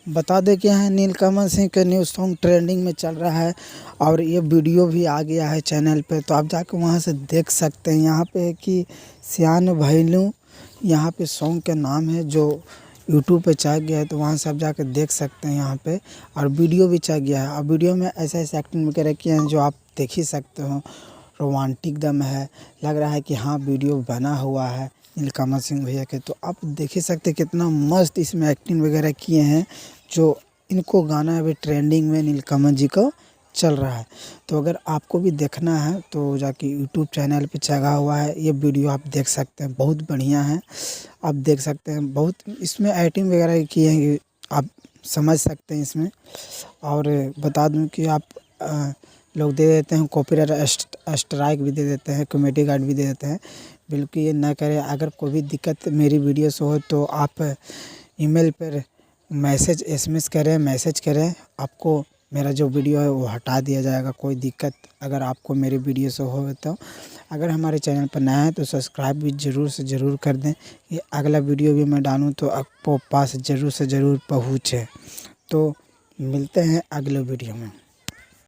बता दें कि यहाँ नीलकमल सिंह का न्यू सॉन्ग ट्रेंडिंग में चल रहा है और ये वीडियो भी आ गया है चैनल पे, तो आप जाकर वहाँ से देख सकते हैं। यहाँ पे है कि सियान भैलू यहाँ पे सॉन्ग का नाम है, जो यूट्यूब पे चल गया है, तो वहाँ से आप जाकर देख सकते हैं यहाँ पे। और वीडियो भी चल गया है और वीडियो में ऐसे ऐसे एक्टिंग वगैरह किए हैं जो आप देख ही सकते हो। रोमांटिक दम है, लग रहा है कि हाँ वीडियो बना हुआ है नीलकमल सिंह भैया के। तो आप देख ही सकते कितना मस्त इसमें एक्टिंग वगैरह किए हैं, जो इनको गाना अभी ट्रेंडिंग में नीलकमल जी को चल रहा है। तो अगर आपको भी देखना है तो जाके यूट्यूब चैनल पे चढ़ा हुआ है, ये वीडियो आप देख सकते हैं, बहुत बढ़िया है। आप देख सकते हैं बहुत इसमें एक्टिंग वगैरह की है, आप समझ सकते हैं इसमें। और बता दूं कि आप लोग दे देते हैं कॉपीराइट स्ट्राइक भी दे देते हैं, कम्युनिटी गाइड भी दे देते हैं। बिल्कुल ये ना करें। अगर कोई भी दिक्कत मेरी वीडियो से हो तो आप ईमेल पर मैसेज एसएमएस करें, मैसेज करें, आपको मेरा जो वीडियो है वो हटा दिया जाएगा। कोई दिक्कत अगर आपको मेरी वीडियो से हो तो अगर हमारे चैनल पर नया है तो सब्सक्राइब भी ज़रूर से ज़रूर कर दें, कि अगला वीडियो भी मैं डालूँ तो आपको पास ज़रूर से ज़रूर पहुँचे। तो मिलते हैं अगले वीडियो में।